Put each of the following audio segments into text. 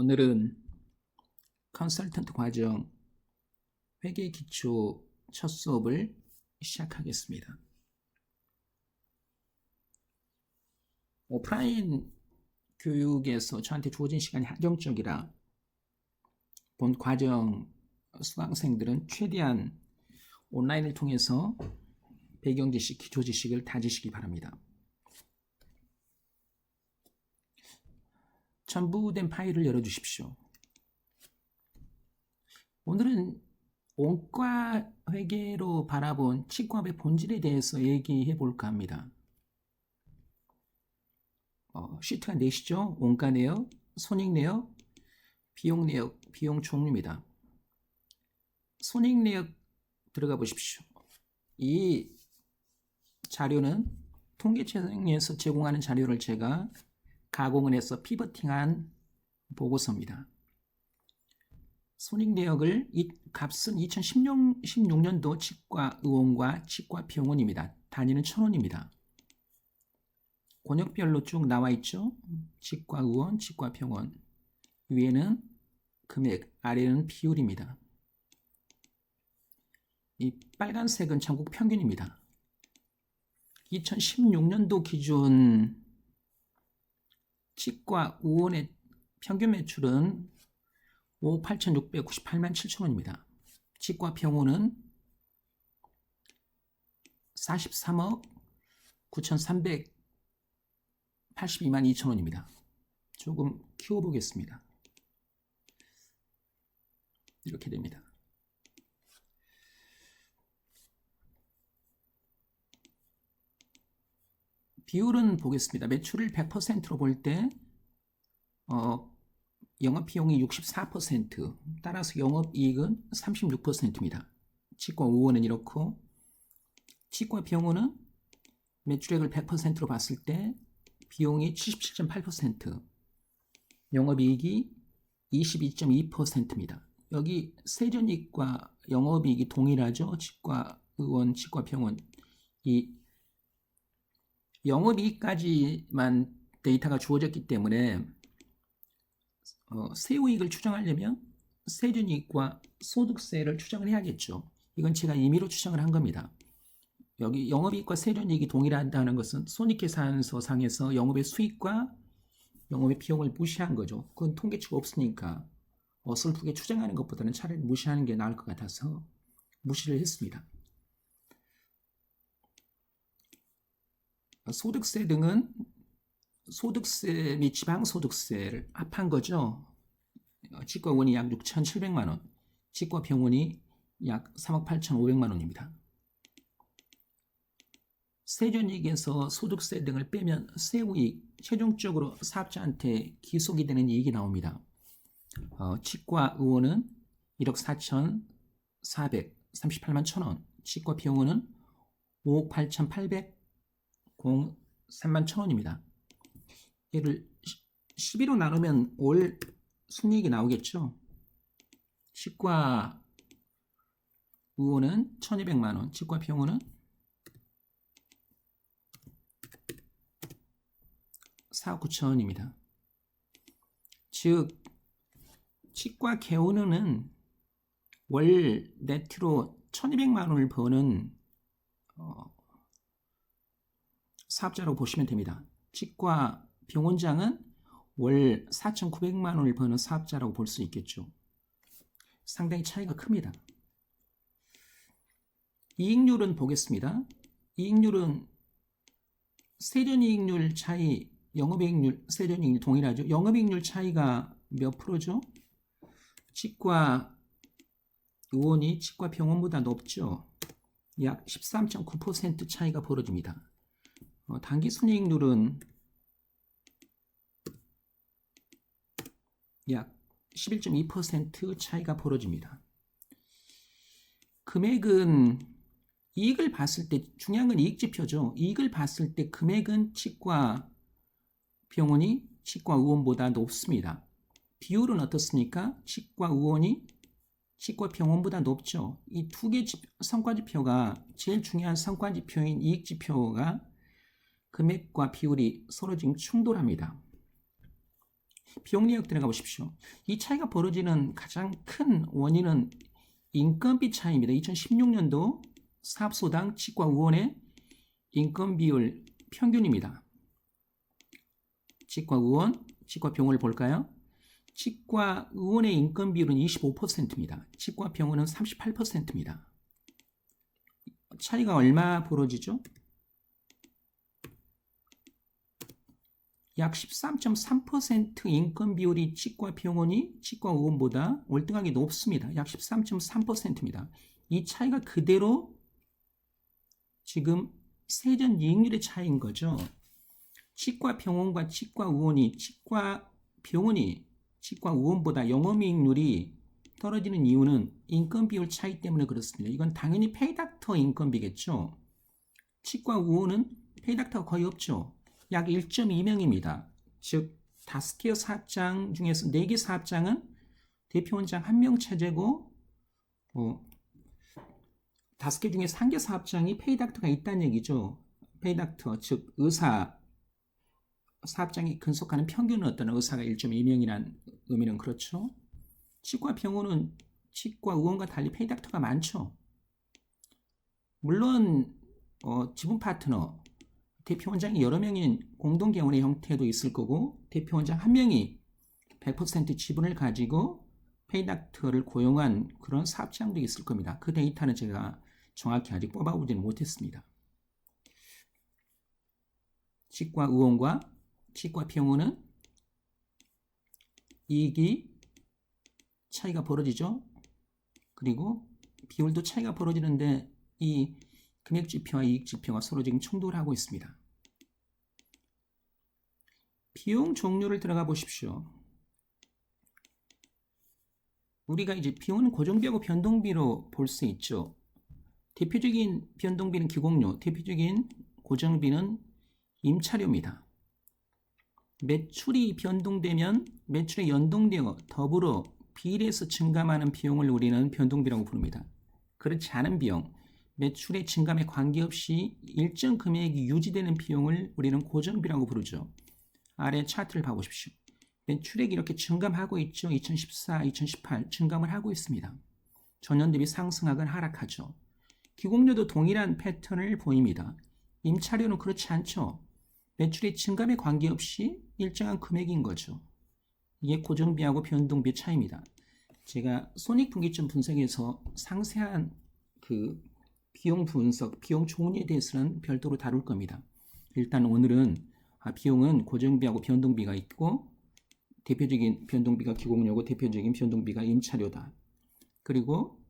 오늘은 컨설턴트 과정 회계 기초 첫 수업을 시작하겠습니다. 오프라인 교육에서 저한테 주어진 시간이 한정적이라 본 과정 수강생들은 최대한 온라인을 통해서 배경 지식, 기초 지식을 다지시기 바랍니다. 첨부된 파일을 열어주십시오. 오늘은 원가 회계로 바라본 치과업의 본질에 대해서 얘기해 볼까 합니다. 시트가 넷이죠. 원가 내역, 손익 내역, 비용 내역, 비용 종류입니다. 손익 내역 들어가 보십시오. 이 자료는 통계청에서 제공하는 자료를 제가 가공을 해서 피버팅한 보고서입니다. 손익 내역을 이 값은 2016년도 치과의원과 치과병원입니다. 단위는 1,000원입니다. 권역별로 쭉 나와 있죠. 치과의원, 치과병원. 위에는 금액, 아래는 비율입니다. 이 빨간색은 전국 평균입니다. 2016년도 기준 치과의원의 평균 매출은 5억 8,698만 7천원입니다. 치과병원은 43억 9,382만 2천원입니다. 조금 키워보겠습니다. 이렇게 됩니다. 비율은 보겠습니다. 매출을 100%로 볼 때 영업비용이 64%, 따라서 영업이익은 36%입니다. 치과의원은 이렇고, 치과병원은 매출액을 100%로 봤을 때 비용이 77.8%, 영업이익이 22.2%입니다. 여기 세전이익과 영업이익이 동일하죠. 치과의원, 치과병원. 이 영업이익까지만 데이터가 주어졌기 때문에 세후이익을 추정하려면 세전이익과 소득세를 추정을 해야겠죠. 이건 제가 임의로 추정을 한 겁니다. 여기 영업이익과 세전이익이 동일하다는 것은 손익계산서상에서 영업의 수익과 영업의 비용을 무시한 거죠. 그건 통계치가 없으니까 어설프게 추정하는 것보다는 차라리 무시하는 게 나을 것 같아서 무시를 했습니다. 소득세 등은 소득세 및 지방소득세를 합한 거죠. 치과의원이 약 6,700만 원, 치과병원이 약 3억 8,500만 원입니다. 세전이익에서 소득세 등을 빼면 세후이익, 최종적으로 사업자한테 기속이 되는 이익이 나옵니다. 치과의원은 1억 4,438만 1천원, 치과병원은 5억 8,803만 1천원입니다. 얘를 12로 나누면 올 순이익이 나오겠죠. 치과 의원은 1,200만 원, 치과 병원은 4억 9천원입니다. 즉 치과 개원은 월 네트로 1,200만 원을 버는 사업자라고 보시면 됩니다. 치과 병원장은 월 4,900만 원을 버는 사업자라고 볼 수 있겠죠. 상당히 차이가 큽니다. 이익률은 보겠습니다. 이익률은 세전이익률 차이, 영업이익률, 세전이익률 동일하죠. 영업이익률 차이가 몇 프로죠? 치과 의원이 치과 병원보다 높죠. 약 13.9% 차이가 벌어집니다. 당기순이익률은 약 11.2% 차이가 벌어집니다. 금액은 이익을 봤을 때 중요한 건 이익지표죠. 이익을 봤을 때 금액은 치과 병원이 치과 의원보다 높습니다. 비율은 어떻습니까? 치과 의원이 치과 병원보다 높죠. 이 두 개 성과지표가 제일 중요한 성과지표인 이익지표가 금액과 비율이 서로 지금 충돌합니다. 비용 내역 들어가 보십시오. 이 차이가 벌어지는 가장 큰 원인은 인건비 차이입니다. 2016년도 사업소당 치과 의원의 인건 비율 평균입니다. 치과 의원, 치과 병원을 볼까요? 치과 의원의 인건 비율은 25%입니다. 치과 병원은 38%입니다. 차이가 얼마 벌어지죠? 약 13.3% 인건 비율이 치과 병원이 치과 의원보다 월등하게 높습니다. 약 13.3%입니다. 이 차이가 그대로 지금 세전 이익률의 차이인 거죠. 치과 병원과 치과 의원이 치과 병원이 치과 의원보다 영업이익률이 떨어지는 이유는 인건 비율 차이 때문에 그렇습니다. 이건 당연히 페이닥터 인건비겠죠. 치과 의원은 페이닥터가 거의 없죠. 약 1.2명입니다. 즉 5개 사업장 중에서 4개 사업장은 대표원장 1명 체제고 5개 중에 3개 사업장이 페이닥터가 있다는 얘기죠. 페이닥터 즉 의사 사업장이 근속하는 평균은 어떤 의사가 1.2명이라는 의미는 그렇죠. 치과 병원은 치과 의원과 달리 페이닥터가 많죠. 물론 지분 파트너 대표원장이 여러 명인 공동개원의 형태도 있을 거고 대표원장 한 명이 100% 지분을 가지고 페이닥터를 고용한 그런 사업장도 있을 겁니다. 그 데이터는 제가 정확히 아직 뽑아보지는 못했습니다. 치과 의원과 치과 병원은 이익이 차이가 벌어지죠. 그리고 비율도 차이가 벌어지는데 이 금액지표와 이익지표가 서로 지금 충돌하고 있습니다. 비용 종류를 들어가 보십시오. 우리가 이제 비용은 고정비하고 변동비로 볼 수 있죠. 대표적인 변동비는 기공료, 대표적인 고정비는 임차료입니다. 매출이 변동되면 매출에 연동되어 더불어 비례해서 증감하는 비용을 우리는 변동비라고 부릅니다. 그렇지 않은 비용, 매출의 증감에 관계없이 일정 금액이 유지되는 비용을 우리는 고정비라고 부르죠. 아래 차트를 봐보십시오. 매출액이 이렇게 증감하고 있죠. 2014, 2018 증감을 하고 있습니다. 전년 대비 상승하거나 하락하죠. 기공료도 동일한 패턴을 보입니다. 임차료는 그렇지 않죠. 매출의 증감에 관계없이 일정한 금액인 거죠. 이게 고정비하고 변동비 차이입니다. 제가 손익분기점 분석에서 상세한 그 비용 분석, 비용 종류에 대해서는 별도로 다룰 겁니다. 일단 오늘은 비용은 고정비하고 변동비가 있고 대표적인 변동비가 기공료고 대표적인 변동비가 임차료다. 그리고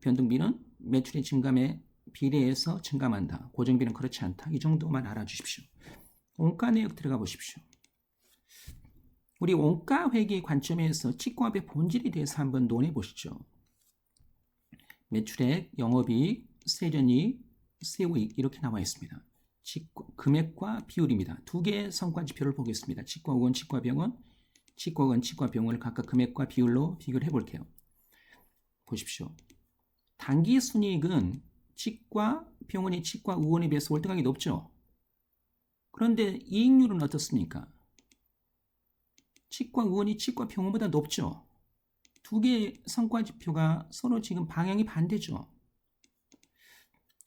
변동비는 매출의 증감에 비례해서 증감한다. 고정비는 그렇지 않다. 이 정도만 알아주십시오. 원가 내역 들어가 보십시오. 우리 원가 회계 관점에서 치과업의 본질에 대해서 한번 논해 보시죠. 매출액, 영업이익, 세전이익, 세후이익 이렇게 나와 있습니다. 금액과 비율입니다. 두 개의 성과지표를 보겠습니다. 치과의원, 치과병원, 치과의원, 치과병원을 각각 금액과 비율로 비교를 해볼게요. 보십시오. 단기 순이익은 치과병원이 치과의원에 비해서 월등하게 높죠. 그런데 이익률은 어떻습니까? 치과의원이 치과병원보다 높죠. 두 개의 성과지표가 서로 지금 방향이 반대죠.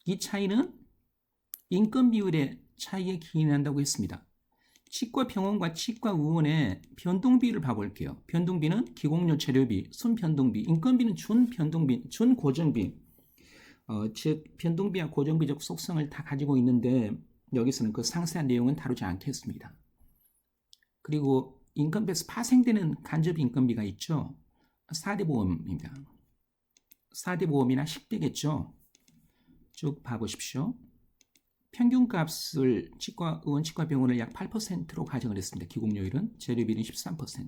이 차이는 인건 비율의 차이에 기인한다고 했습니다. 치과병원과 치과의원의 변동비를 봐볼게요. 변동비는 기공료 재료비, 순변동비, 인건비는 준변동비, 준고정비. 즉 변동비와 고정비적 속성을 다 가지고 있는데 여기서는 그 상세한 내용은 다루지 않겠습니다. 그리고 인건비에서 파생되는 간접 인건비가 있죠. 4대 보험입니다. 4대 보험이나 10대겠죠. 쭉 봐보십시오. 평균값을 치과의원, 치과병원을 약 8%로 가정을 했습니다. 기공료율은, 재료비는 13%,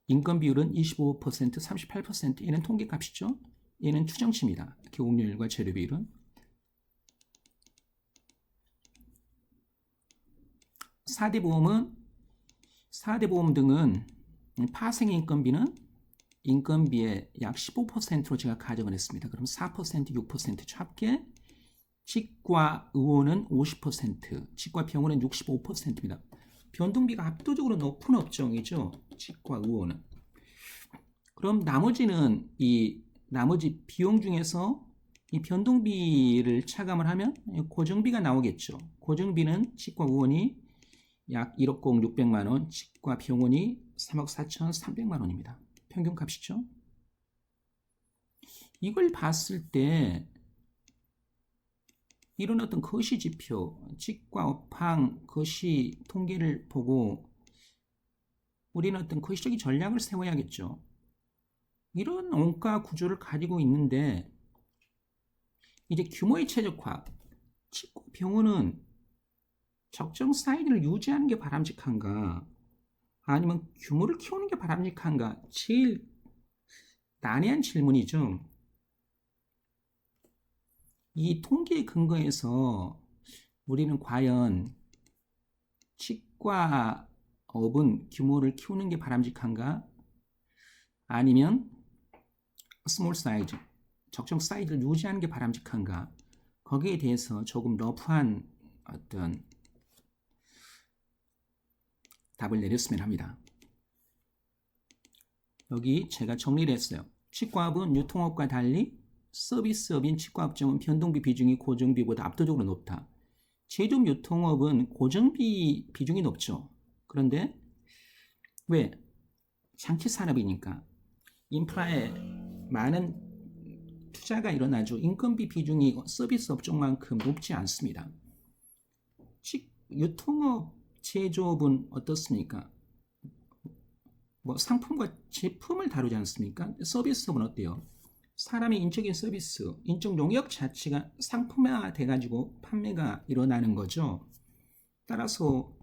인건비율은 25%, 38%. 얘는 통계값이죠. 얘는 추정치입니다. 기공료율과 재료비율은. 4대 보험 등은 파생 인건비는 인건비의 약 15%로 제가 가정을 했습니다. 그럼 4%, 6% 합계 치과의원은 50%, 치과병원은 65%입니다. 변동비가 압도적으로 높은 업종이죠. 치과 의원은. 그럼 나머지는 이 나머지 비용 중에서 이 변동비를 차감을 하면 고정비가 나오겠죠. 고정비는 치과 의원이 약 1억 600만 원, 치과 병원이 3억 4,300만 원입니다. 평균값이죠. 이걸 봤을 때 이런 어떤 거시지표, 치과 업황 거시 통계를 보고 우리는 어떤 거시적인 전략을 세워야겠죠. 이런 원가 구조를 가지고 있는데 이제 규모의 최적화, 치과 병원은 적정 사이즈를 유지하는 게 바람직한가 아니면 규모를 키우는 게 바람직한가 제일 난해한 질문이죠. 이 통계에 근거해서 우리는 과연 치과업은 규모를 키우는 게 바람직한가 아니면 스몰 사이즈, 적정 사이즈를 유지하는 게 바람직한가 거기에 대해서 조금 러프한 어떤 답을 내렸으면 합니다. 여기 제가 정리를 했어요. 치과업은 유통업과 달리 서비스업인 치과업종은 변동비 비중이 고정비보다 압도적으로 높다. 제조업 유통업은 고정비 비중이 높죠. 그런데 왜? 장치 산업이니까 인프라에 많은 투자가 일어나죠. 인건비 비중이 서비스 업종만큼 높지 않습니다. 유통업, 제조업은 어떻습니까? 뭐 상품과 제품을 다루지 않습니까? 서비스업은 어때요? 사람의 인적인 서비스, 인적 용역 자체가 상품화 돼가지고 판매가 일어나는 거죠. 따라서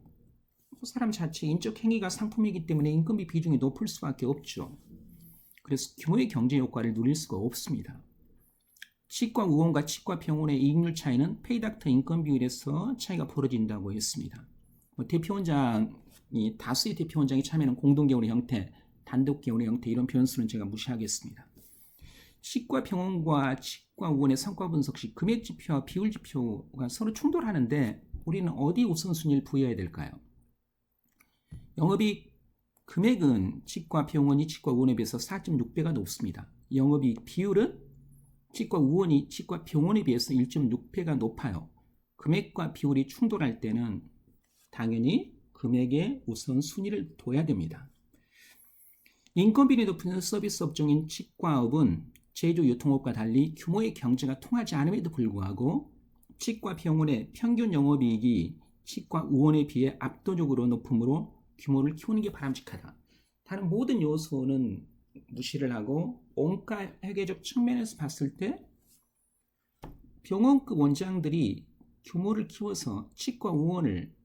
사람 자체의 인적 행위가 상품이기 때문에 인건비 비중이 높을 수밖에 없죠. 그래서 규모의 경제 효과를 누릴 수가 없습니다. 치과 의원과 치과 병원의 이익률 차이는 페이닥터 인건비율에서 차이가 벌어진다고 했습니다. 대표원장이 다수의 대표원장이 참여하는 공동개원의 형태, 단독개원의 형태 이런 변수는 제가 무시하겠습니다. 치과 병원과 치과 의원의 성과 분석 시 금액 지표와 비율 지표가 서로 충돌하는데 우리는 어디 우선순위를 부여해야 될까요? 영업이익 금액은 치과 병원이 치과 의원에 비해서 4.6배가 높습니다. 영업이익 비율은 치과 의원이 치과 병원에 비해서 1.6배가 높아요. 금액과 비율이 충돌할 때는 당연히 금액에 우선순위를 둬야 됩니다. 인건비가 높은 서비스 업종인 치과업은 제조 유통업과 달리 규모의 경제가 통하지 않음에도 불구하고 치과 병원의 평균 영업이익이 치과 의원에 비해 압도적으로 높으므로 규모를 키우는 게 바람직하다. 다른 모든 요소는 무시를 하고 원가 회계적 측면에서 봤을 때 병원급 원장들이 규모를 키워서 치과 의원을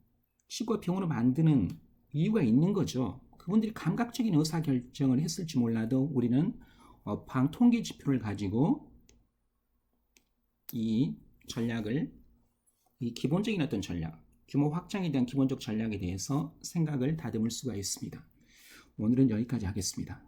치과 병원을 만드는 이유가 있는 거죠. 그분들이 감각적인 의사결정을 했을지 몰라도 우리는 업황 통계 지표를 가지고 이 전략을 이 기본적인 어떤 전략, 규모 확장에 대한 기본적 전략에 대해서 생각을 다듬을 수가 있습니다. 오늘은 여기까지 하겠습니다.